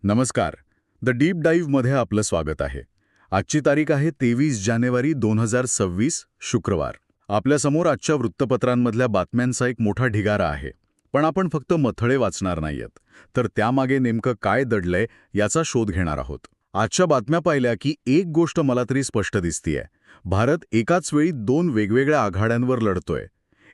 नमस्कार. The deep डाईव्हमध्ये आपलं स्वागत आहे. आजची तारीख आहे 23 जानेवारी 2026 शुक्रवार. आपल्यासमोर आजच्या वृत्तपत्रांमधल्या बातम्यांचा एक मोठा ढिगारा आहे. पण आपण फक्त मथळे वाचणार नाहीयेत, तर त्यामागे नेमकं काय दडलंय याचा शोध घेणार आहोत. आजच्या बातम्या पाहिल्या की एक गोष्ट मला तरी स्पष्ट दिसतीये. भारत एकाच वेळी दोन वेगवेगळ्या आघाड्यांवर लढतोय.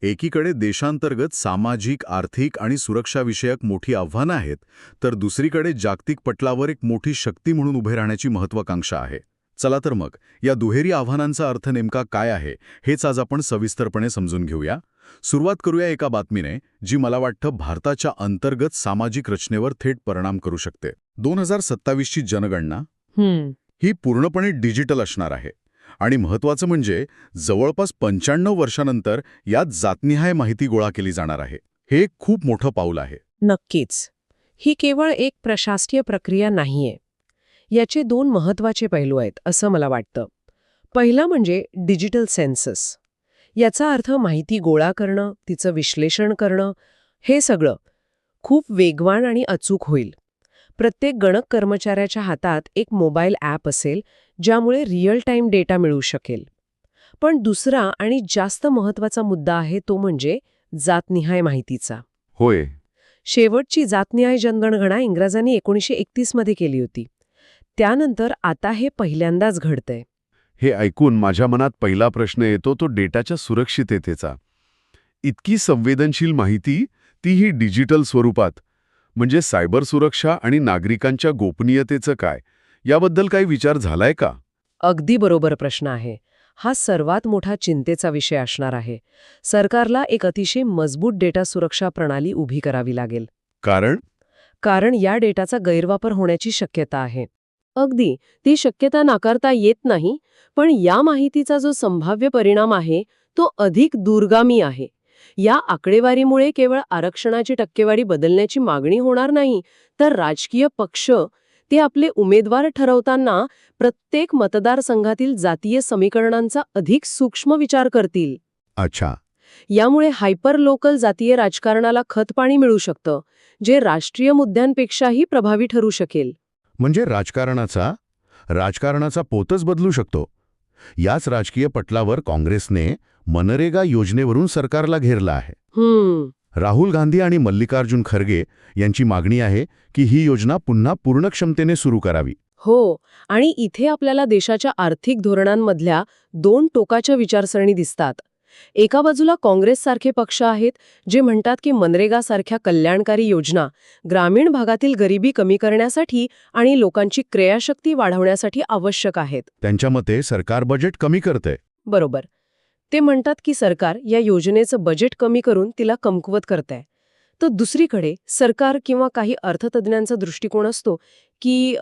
एकीकडे देशांतर्गत सामाजिक, आर्थिक आणि सुरक्षाविषयक मोठी आव्हानं आहेत, तर दुसरीकडे जागतिक पटलावर एक मोठी शक्ती म्हणून उभे राहण्याची महत्त्वाकांक्षा आहे. चला तर मग या दुहेरी आव्हानांचा अर्थ नेमका काय आहे हेच आज आपण सविस्तरपणे समजून घेऊया. सुरुवात करूया एका बातमीने, जी मला वाटतं भारताच्या अंतर्गत सामाजिक रचनेवर थेट परिणाम करू शकते. 2027ची जनगणना ही पूर्णपणे डिजिटल असणार आहे. आणि महत्त्वाचं म्हणजे जवळपास 95 वर्षांनंतर यात जातनिहाय माहिती गोळा केली जाणार आहे. हे एक खूप मोठं पाऊल आहे. नक्कीच. ही केवळ एक प्रशासकीय प्रक्रिया नाहीये. याचे दोन महत्त्वाचे पैलू आहेत असं मला वाटतं. पहिला म्हणजे डिजिटल सेन्सस. याचा अर्थ माहिती गोळा करणं, तिचं विश्लेषण करणं, हे सगळं खूप वेगवान आणि अचूक होईल. प्रत्येक गणक कर्मचाऱ्याच्या हातात एक मोबाईल ॲप असेल, ज्यामुळे रिअल टाईम डेटा मिळू शकेल. पण दुसरा आणि जास्त महत्त्वाचा मुद्दा आहे तो म्हणजे जातनिहाय माहितीचा. होय. शेवटची जातनिहाय जनगणना इंग्रजांनी 1931 मध्ये केली होती. त्यानंतर आता हे पहिल्यांदाच घडतंय. हे ऐकून माझ्या मनात पहिला प्रश्न येतो तो डेटाच्या सुरक्षिततेचा. इतकी संवेदनशील माहिती, तीही डिजिटल स्वरूपात. म्हणजे सायबर सुरक्षा आणि नागरिकांच्या गोपनीयतेचं काय, याबद्दल काही विचार झालाय का? अगदी बरोबर प्रश्न आहे. हा सर्वात मोठा चिंतेचा विषय असणार आहे. सरकारला एक अतिशय मजबूत डेटा सुरक्षा प्रणाली उभी करावी लागेल. कारण या डेटाचा गैरवापर होण्याची शक्यता आहे. अगदी ती शक्यता नाकारता येत नाही, पण या माहितीचा जो संभाव्य परिणाम आहे तो अधिक दूरगामी आहे. या आकडेवारीमुळे केवळ आरक्षणाची टक्केवारी बदलण्याची मागणी होणार नाही, तर राजकीय पक्ष ते आपले उमेदवार ठरवताना प्रत्येक मतदारसंघातील जातीय समीकरणांचा अधिक सूक्ष्म विचार करतील. अच्छा. यामुळे हायपर लोकल जातीय राजकारणाला खतपाणी मिळू शकतं, जे राष्ट्रीय मुद्द्यांपेक्षाही प्रभावी ठरू शकेल. म्हणजे राजकारणाचा पोतच बदलू शकतो. याच राजकीय पटलावर काँग्रेसने मनरेगा योजनेवरून सरकारला घेरलं आहे. राहुल गांधी आणि मल्लिकार्जुन खरगे यांची मागणी आहे की ही योजना पुन्हा पूर्ण क्षमतेने सुरू करावी. हो, आणि इथे आपल्याला देशाच्या आर्थिक धोरणांमधल्या दोन टोकाच्या विचारसरणी दिसतात. एका बाजूला काँग्रेससारखे पक्ष आहेत जे म्हणतात की मनरेगासारख्या कल्याणकारी योजना ग्रामीण भागातील गरिबी कमी करण्यासाठी आणि लोकांची क्रयशक्ती वाढवण्यासाठी आवश्यक आहेत. त्यांच्या मते सरकार बजेट कमी करते. बरोबर. ते म्हणतात की सरकार या योजनेचं बजेट कमी करून तिला कमकुवत करतंय. तर दुसरीकडे सरकार किंवा काही अर्थतज्ज्ञांचा दृष्टिकोन असतो की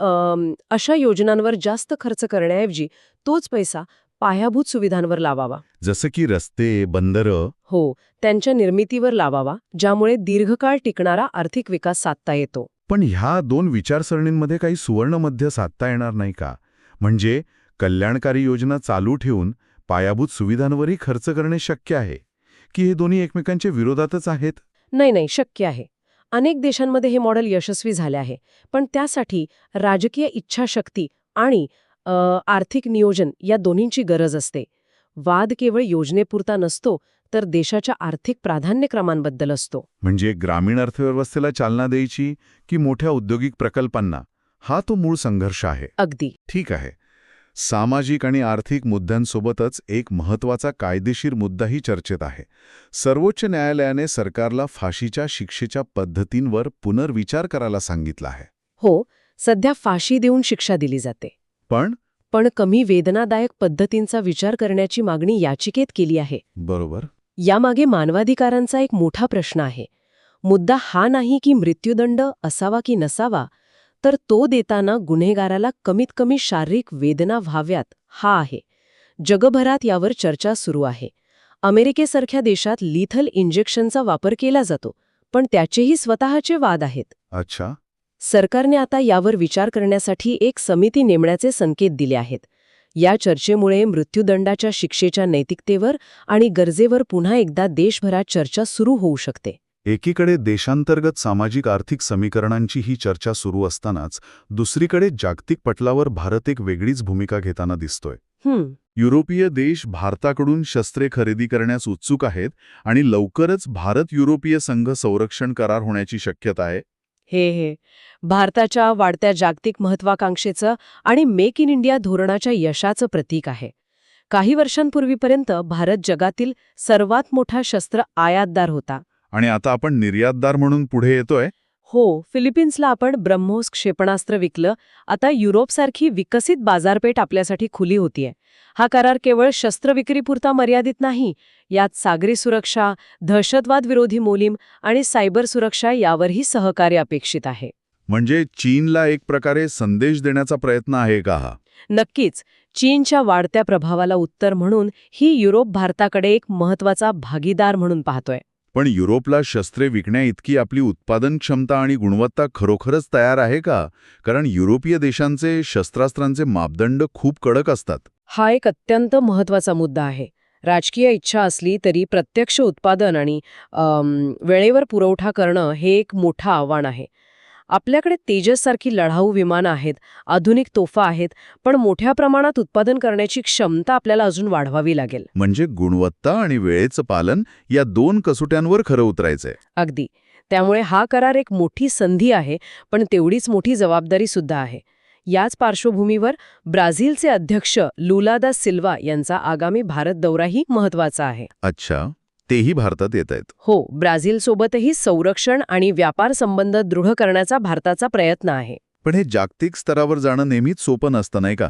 अशा योजनांवर जास्त खर्च करण्याऐवजी तोच पैसा पायाभूत सुविधांवर लावावा. जसं की रस्ते, बंदरं. हो, त्यांच्या निर्मितीवर लावावा, ज्यामुळे दीर्घकाळ टिकणारा आर्थिक विकास साधता येतो. पण ह्या दोन विचारसरणींमध्ये काही सुवर्णमध्य साधता येणार नाही का? म्हणजे कल्याणकारी योजना चालू ठेवून पायाभूत सुविधांवरही खर्च करणे शक्य आहे की हे दोन्ही एकमेकांच्या विरोधातच आहेत? नाही, शक्य आहे. अनेक देशांमध्ये हे मॉडेल यशस्वी झाले आहे. पण त्यासाठी राजकीय इच्छाशक्ती आणि आर्थिक नियोजन या दोन्हींची गरज असते. वाद केवळ योजनेपुरता नसतो, तर देशाच्या आर्थिक प्राधान्यक्रमांबद्दल असतो. म्हणजे ग्रामीण अर्थव्यवस्थेला चालना द्यायची की मोठ्या औद्योगिक प्रकल्पांना, हा तो मूळ संघर्ष आहे. अगदी ठीक आहे. सामाजिक आणि आर्थिक मुद्द्यांसोबतच एक महत्त्वाचा कायदेशीर मुद्दाही चर्चेत आहे. सर्वोच्च न्यायालयाने सरकारला फाशीच्या शिक्षेच्या पद्धतींवर पुनर्विचार करायला सांगितलं आहे. हो, सध्या फाशी देऊन शिक्षा दिली जाते. पण कमी वेदनादायक पद्धतींचा विचार करण्याची मागणी याचिकेत केली आहे. बरोबर. यामागे मानवाधिकारांचा एक मोठा प्रश्न आहे. मुद्दा हा नाही की मृत्यूदंड असावा की नसावा, तर तो देताना गुन्हेगाराला कमीत कमी शारीरिक वेदना व्हाव्यात, हा आहे. जगभरात यावर चर्चा सुरू आहे. अमेरिकेसारख्या देशात लिथल इंजेक्शनचा वापर केला जातो, पण त्याचेही स्वतःचे वाद आहेत. अच्छा. सरकारने आता यावर विचार करण्यासाठी एक समिती नेमण्याचे संकेत दिले आहेत. या चर्चेमुळे मृत्यूदंडाच्या शिक्षेच्या नैतिकतेवर आणि गरजेवर पुन्हा एकदा देशभरात चर्चा सुरू होऊ शकते. एकीकडे देशांतर्गत सामाजिक आर्थिक समीकरणांची ही चर्चा सुरू असतानाच दुसरीकडे जागतिक पटलावर भारत एक वेगळीच भूमिका घेताना दिसतोय. युरोपीय देश भारताकडून शस्त्रे खरेदी करण्यास उत्सुक आहेत आणि लवकरच भारत-युरोपीय संघ संरक्षण करार होण्याची शक्यता आहे. हे भारताच्या वाढत्या जागतिक महत्वाकांक्षेचं आणि मेक इन इंडिया धोरणाच्या यशाचं प्रतीक आहे. काही वर्षांपूर्वीपर्यंत भारत जगातील सर्वात मोठा शस्त्र आयातदार होता. आणि आता आपण निर्यातदार म्हणून पुढे येतोय. हो, फिलिपिन्सला आपण ब्रह्मोस क्षेपणास्त्र विकलं. आता युरोपसारखी विकसित बाजारपेठ आपल्यासाठी खुली होतीये. हा करार केवळ शस्त्रविक्रीपुरता मर्यादित नाही. यात सागरी सुरक्षा, दहशतवाद विरोधी मोहीम आणि सायबर सुरक्षा यावरही सहकार्य अपेक्षित आहे. म्हणजे चीनला एक प्रकारे संदेश देण्याचा प्रयत्न आहे का हा? नक्कीच. चीनच्या वाढत्या प्रभावाला उत्तर म्हणून ही युरोप भारताकडे एक महत्वाचा भागीदार म्हणून पाहतोय. पण युरोपला शस्त्रे विकण्याइतकी आपली उत्पादन क्षमता आणि गुणवत्ता खरोखरच तयार आहे का? कारण युरोपीय देशांचे शस्त्रास्त्रांचे मापदंड खूप कडक असतात. हा एक अत्यंत महत्वाचा मुद्दा आहे. राजकीय इच्छा असली तरी प्रत्यक्ष उत्पादन आणि वेळेवर पुरवठा करणं हे एक मोठं आव्हान आहे. आपल्याकडे तेजससारखी लढाऊ विमानं आहेत, आधुनिक तोफा आहेत, पण मोठ्या प्रमाणात उत्पादन करण्याची क्षमता आपल्याला अजून वाढवावी लागेल. म्हणजे गुणवत्ता आणि वेळेचं पालन या दोन कसोट्यांवर खरं उतरायचंय. अगदी. त्यामुळे हा करार एक मोठी संधी आहे, पण तेवढीच मोठी जबाबदारी सुद्धा आहे. याच पार्श्वभूमीवर ब्राझीलचे अध्यक्ष लुला दा सिल्वा यांचा आगामी भारत दौराही महत्वाचा आहे. अच्छा, तेही भारतात येत आहेत. हो, ब्राझीलसोबतही संरक्षण आणि व्यापार संबंध दृढ करण्याचा भारताचा प्रयत्न आहे. पण हे जागतिक स्तरावर जाणं नेहमीच सोपं नसतं, नाही का?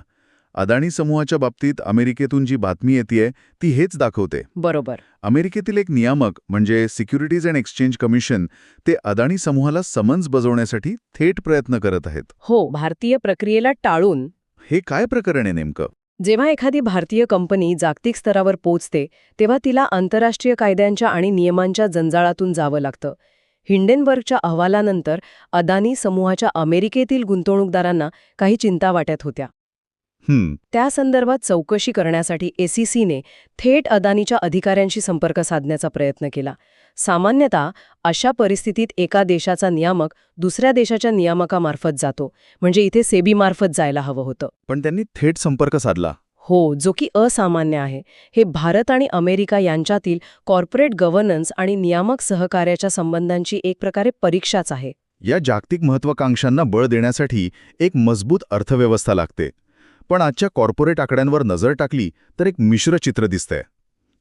अदानी समूहाच्या बाबतीत अमेरिकेतून जी बातमी येतेय ती हेच दाखवते. बरोबर. अमेरिकेतील एक नियामक म्हणजे सिक्युरिटीज अँड एक्सचेंज कमिशन ते अदानी समूहाला समन्स बजावण्यासाठी थेट प्रयत्न करत आहेत. हो, भारतीय प्रक्रियेला टाळून. हे काय प्रकरण आहे नेमकं? जेव्हा एखादी भारतीय कंपनी जागतिक स्तरावर पोचते तेव्हा तिला आंतरराष्ट्रीय कायद्यांच्या आणि नियमांच्या जंजाळातून जावं लागतं. हिंडेनबर्गच्या अहवालानंतर अदानी समूहाच्या अमेरिकेतील गुंतवणूकदारांना काही चिंता वाटत होत्या. त्या संदर्भात चौकशी करण्यासाठी SECने थेट अदानीच्या अधिकाऱ्यांशी संपर्क साधण्याचा प्रयत्न केला. सामान्यतः अशा परिस्थितीत एका देशाचा नियामक दुसऱ्या देशाच्या नियामकामार्फत जातो, म्हणजे इथे सेबीमार्फत जायला हवं होतं. पण त्यांनी थेट संपर्क साधला. हो, जो की असामान्य आहे. हे भारत आणि अमेरिका यांच्यातील कॉर्पोरेट गव्हर्नन्स आणि नियामक सहकार्याच्या संबंधांची एक प्रकारे परीक्षाच आहे. या जागतिक महत्वाकांक्षांना बळ देण्यासाठी एक मजबूत अर्थव्यवस्था लागते. पण आजच्या कॉर्पोरेट आकड्यांवर नजर टाकली तर एक मिश्र चित्र दिसतंय.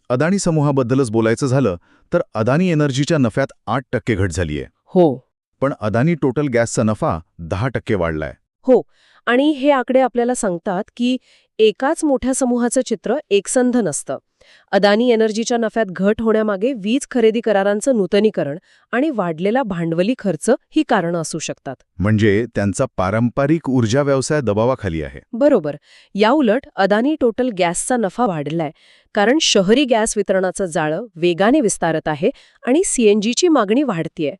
अदानी समूहाबद्दलच बोलायचं झालं तर अदानी एनर्जीच्या नफ्यात 8% घट झालीय. हो. पण अदानी टोटल गॅसचा नफा 10% वाढलाय. हो, आणि हे आकडे आपल्याला सांगतात की एकाच मोठ्या समूहाचं चित्र एकसंध नसतं. अदानी एनर्जीच्या नफ्यात घट होण्यामागे वीज खरेदी करारांचं नूतनीकरण आणि वाढलेला भांडवली खर्च ही कारणं असू शकतात. म्हणजे त्यांचा पारंपरिक ऊर्जा व्यवसाय दबावाखाली आहे. बरोबर. याउलट अदानी टोटल गॅसचा नफा वाढलाय कारण शहरी गॅस वितरणाचं जाळं वेगाने विस्तारत आहे आणि CNGची मागणी वाढतीये.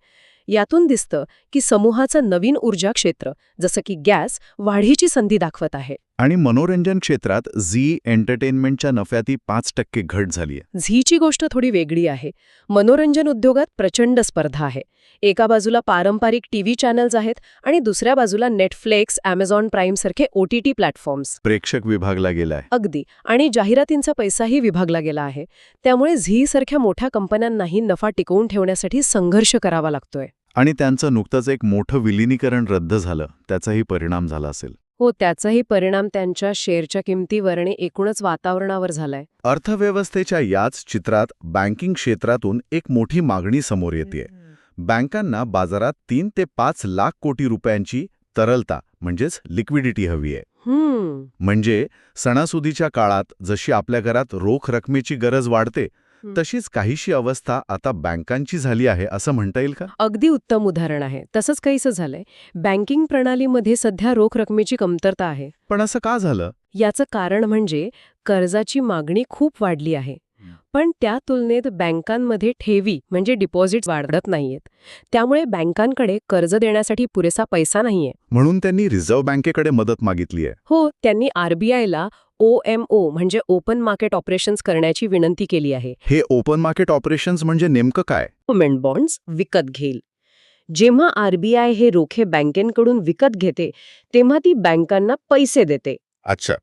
यातून दिसतं की समूहाचं नवीन ऊर्जा क्षेत्र जसं की गॅस वाढीची संधी दाखवत आहे. आणि मनोरंजन क्षेत्रात झी एंटरटेनमेंटच्या नफ्यातही 5% घट झालीय. झीची गोष्ट थोडी वेगळी आहे. मनोरंजन उद्योगात प्रचंड स्पर्धा आहे. एका बाजूला पारंपरिक TV चॅनल्स आहेत आणि दुसऱ्या बाजूला नेटफ्लिक्स, Amazon प्राईम सारखे OTT प्लॅटफॉर्म्स. प्रेक्षक विभागला गेलाय. अगदी. आणि जाहिरातींचा पैसाही विभागला गेला आहे. त्यामुळे झी सारख्या मोठ्या कंपन्यांनाही नफा टिकवून ठेवण्यासाठी संघर्ष करावा लागतोय. आणि त्यांचं नुकतंच एक मोठं विलिनीकरण रद्द झालं, त्याचाही परिणाम झाला असेल. हो, त्याचाही परिणाम त्यांच्या शेअरच्या किमतीवर आणि एकूणच वातावरणावर झालाय. अर्थव्यवस्थेच्या याच चित्रात बँकिंग क्षेत्रातून एक मोठी मागणी समोर येतेय. बँकांना बाजारात 3 ते 5 लाख कोटी रुपयांची तरलता म्हणजेच लिक्विडिटी हवी आहे. म्हणजे सणासुदीच्या काळात जशी आपल्या घरात रोख रकमेची गरज वाढते तशीच काहीशी अवस्था आता बँकांची झाली आहे असं म्हणता येईल का? अगदी उत्तम उदाहरण आहे. तसंच काहीसं झालंय. बँकिंग प्रणालीमध्ये सध्या रोख रकमेची कमतरता आहे. पण असं का झालं? याचं कारण म्हणजे कर्जाची मागणी खूप वाढली आहे. पण त्या तुलनेत बँकांमध्ये ठेवी म्हणजे डिपॉझिट वाढत नाहीयेत. त्यामुळे बँकांकडे कर्ज देण्यासाठी पुरेसा पैसा नाहीये. म्हणून त्यांनी रिझर्व्ह बँकेकडे मदत मागितली आहे. हो, त्यांनी आरबीआयला OMO म्हणजे ओपन मार्केट ऑपरेशन्स करण्याची विनंती केली आहे. हे ओपन मार्केट ऑपरेशन्स म्हणजे नेमकं काय? गव्हर्नमेंट बॉन्ड्स विकत घेईल. जेव्हा आरबीआय हे रोखे बँकेकडून विकत घेते तेव्हा ती बँकांना पैसे देते. अच्छा.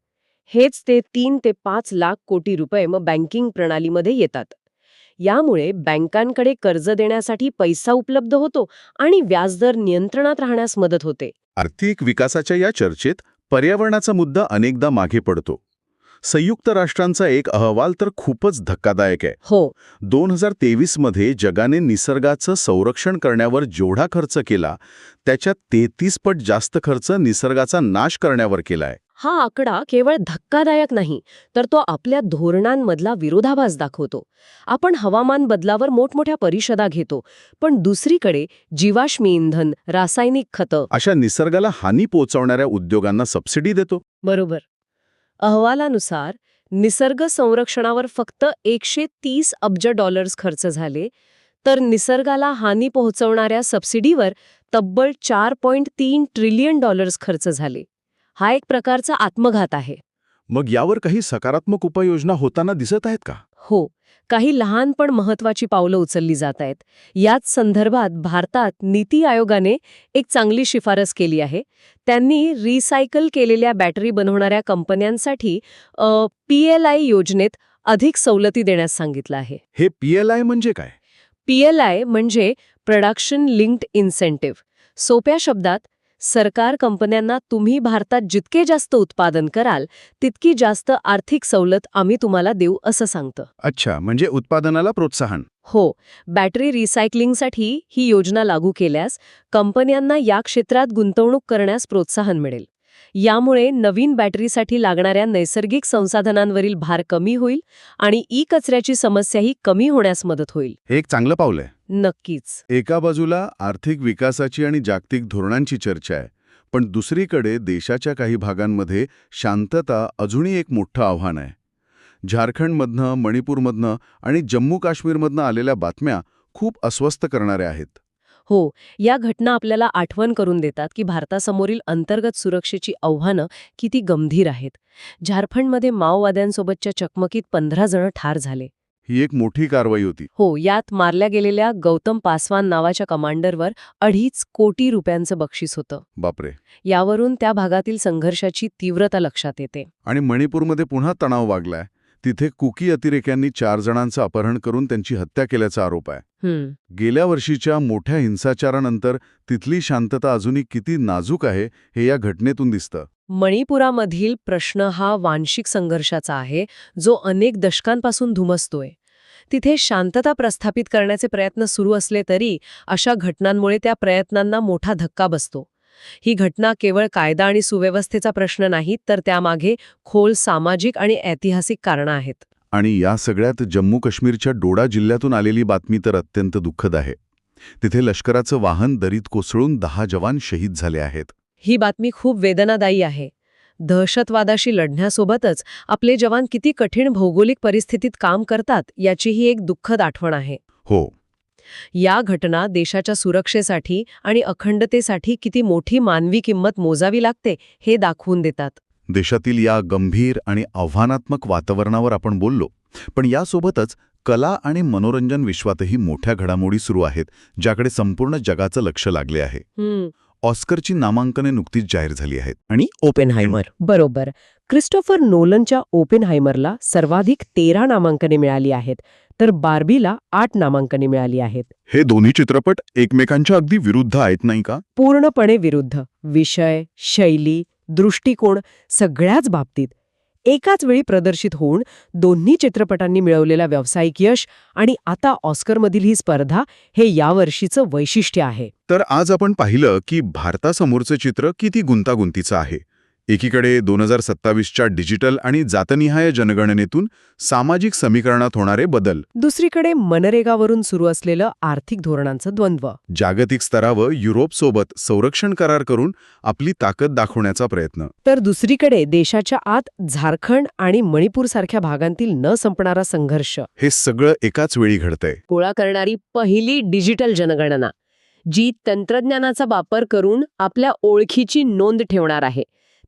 हेच ते 3 ते 5 लाख कोटी रुपये मग बँकिंग प्रणालीमध्ये येतात. यामुळे बँकांकडे कर्ज देण्यासाठी पैसा उपलब्ध होतो आणि व्याजदर नियंत्रणात राहण्यास मदत होते. आर्थिक विकासाच्या या चर्चेत पर्यावरणाचा मुद्दा अनेकदा मागे पडतो. संयुक्त राष्ट्रांचा एक अहवाल तर खूपच धक्कादायक आहे. हो, 2023 मध्ये जगाने निसर्गाचं संरक्षण करण्यावर जेवढा खर्च केला त्याच्यात 33 पट जास्त खर्च निसर्गाचा नाश करण्यावर केलाय. हा आकडा केवळ धक्कादायक नाही, तर तो आपल्या धोरणांमधला विरोधाभास दाखवतो. आपण हवामान बदलावर मोठमोठ्या परिषदा घेतो, पण दुसरीकडे जीवाश्मी इंधन, रासायनिक खतं. अशा निसर्गाला हानी पोहोचवणाऱ्या उद्योगांना सबसिडी देतो. बरोबर. अहवालानुसार निसर्ग संरक्षणावर फक्त $130 अब्ज खर्च झाले, तर निसर्गाला हानी पोहोचवणाऱ्या सबसिडीवर तब्बल $4.3 ट्रिलियन खर्च झाले. हा एक प्रकारचा आत्मघात आहे. मग यावर काही सकारात्मक उपाययोजना होताना दिसत आहेत का? हो, काही लहान पण महत्वाची पावलं उचलली जात आहेत. याच संदर्भात भारतात नीती आयोगाने एक चांगली शिफारस केली आहे. त्यांनी रिसायकल केलेल्या बॅटरी बनवणाऱ्या कंपन्यांसाठी PLI योजनेत अधिक सवलती देण्यास सांगितलं आहे. हे PLI म्हणजे काय? PLI म्हणजे प्रोडक्शन लिंक्ड इन्सेंटिव्ह. सोप्या शब्दात, सरकार कंपन्यांना तुम्ही भारतात जितके जास्त उत्पादन कराल तितकी जास्त आर्थिक सवलत आम्ही तुम्हाला देऊ असं सांगतं. अच्छा, म्हणजे उत्पादनाला प्रोत्साहन. हो, बॅटरी रिसायकलिंगसाठी ही योजना लागू केल्यास कंपन्यांना या क्षेत्रात गुंतवणूक करण्यास प्रोत्साहन मिळेल. यामुळे नवीन बॅटरीसाठी लागणाऱ्या नैसर्गिक संसाधनांवरील भार कमी होईल आणि कचऱ्याची समस्याही कमी होण्यास मदत होईल. हे एक चांगलं पाऊल आहे. नक्कीच. एका बाजूला आर्थिक विकासाची आणि जागतिक धोरणांची चर्चा आहे, पण दुसरीकडे देशाच्या काही भागांमध्ये शांतता अजूनही एक मोठं आव्हान आहे. झारखंडमधनं, मणिपूरमधनं आणि जम्मू काश्मीरमधनं आलेल्या बातम्या खूप अस्वस्थ करणाऱ्या आहेत. हो, या घटना आपल्याला आठवण करून देतात की भारतासमोरील अंतर्गत सुरक्षेची आव्हानं किती गंभीर आहेत. झारखंडमध्ये माओवाद्यांसोबतच्या चकमकीत 15 जण ठार झाले. ही एक मोठी कारवाई होती. हो, यात मारल्या गेलेल्या गौतम पासवान नावाच्या कमांडरवर 2.5 कोटी रुपयांचं बक्षीस होतं. बापरे. यावरून त्या भागातील संघर्षाची तीव्रता लक्षात येते. आणि मणिपूरमध्ये पुन्हा तणाव वाढलाय. तिथे कुकी अतिरेक्यांनी 4 जणांचं अपहरण करून त्यांची हत्या केल्याचा आरोप आहे. गेल्या वर्षीच्या मोठ्या हिंसाचारानंतर तिथली शांतता अजूनही किती नाजूक आहे हे या घटनेतून दिसतं. मणिपुरामधील प्रश्न हा वांशिक संघर्षाचा आहे, जो अनेक दशकांपासून धुमसतोय. तिथे शांतता प्रस्थापित करण्याचे प्रयत्न सुरू असले तरी अशा घटनांमुळे त्या प्रयत्नांना मोठा धक्का बसतो. ही घटना केवळ कायदा आणि सुव्यवस्थेचा प्रश्न नाही, तर त्यामागे खोल सामाजिक आणि ऐतिहासिक कारणं आहेत. आणि या सगळ्यात जम्मू काश्मीरच्या डोडा जिल्ह्यातून आलेली बातमी तर अत्यंत दुःखद आहे. तिथे लष्कराचं वाहन दरीत कोसळून 10 जवान शहीद झाले आहेत. ही बातमी खूप वेदनादायी आहे. दहशतवादाशी लढण्यासोबतच आपले जवान किती कठीण भौगोलिक परिस्थितीत काम करतात याचीही एक दुःखद आठवण आहे. हो. या घटना देशाच्या सुरक्षेसाठी आणि अखंडतेसाठी किती मोठी मानवी किंमत मोजावी लागते हे दाखवून देतात. देशातील या गंभीर आणि आव्हानात्मक वातावरणावर आपण बोललो, पण यासोबतच कला आणि मनोरंजन विश्वातही मोठ्या घडामोडी सुरू आहेत, ज्याकडे संपूर्ण जगाचं लक्ष लागले आहे. ऑस्करची नामांकने नुकतीच जाहीर झाली आहेत. आणि ओपेनहायमर. बरोबर. क्रिस्टोफर नोलनच्या ओपेनहायमरला सर्वाधिक 13 नामांकने मिळाली आहेत, तर बार्बीला 8 नामांकने मिळाली आहेत. हे दोन्ही चित्रपट एकमेकांच्या अगदी विरुद्ध आहेत, नाही का? पूर्णपणे विरुद्ध. विषय, शैली, दृष्टिकोन सगळ्याच बाबतीत. एकाच वेळी प्रदर्शित होऊन दोन्ही चित्रपटांनी मिळवलेला व्यावसायिक यश आणि आता ऑस्करमधील ही स्पर्धा हे यावर्षीचं वैशिष्ट्य आहे. तर आज आपण पाहिलं की भारतासमोरचं चित्र किती गुंतागुंतीचं आहे. एकीकडे 2027च्या डिजिटल आणि जातनिहाय जनगणनेतून सामाजिक समीकरणात होणारे बदल, दुसरीकडे मनरेगावरून सुरू असलेलं आर्थिक धोरणांचं द्वंद्व. जागतिक स्तरावर युरोपसोबत संरक्षण करार करून आपली ताकद दाखवण्याचा प्रयत्न. तर दुसरीकडे देशाच्या आत झारखंड आणि मणिपूरसारख्या भागांतील न संपणारा संघर्ष. हे सगळं एकाच वेळी घडतंय. गोळा करणारी पहिली डिजिटल जनगणना, जी तंत्रज्ञानाचा वापर करून आपल्या ओळखीची नोंद ठेवणार आहे,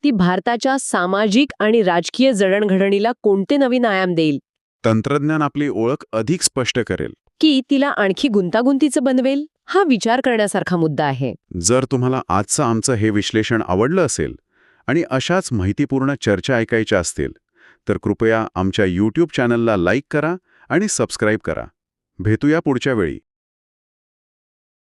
ती भारताच्या सामाजिक आणि राजकीय जडणघडणीला कोणते नवीन आयाम देईल? तंत्रज्ञान आपली ओळख अधिक स्पष्ट करेल की तिला आणखी गुंतागुंतीचं बनवेल? हा विचार करण्यासारखा मुद्दा आहे. जर तुम्हाला आजचं आमचं हे विश्लेषण आवडलं असेल आणि अशाच माहितीपूर्ण चर्चा ऐकायच्या असतील तर कृपया आमच्या YouTube चॅनलला लाईक करा आणि सबस्क्राईब करा. भेटूया पुढच्या वेळी.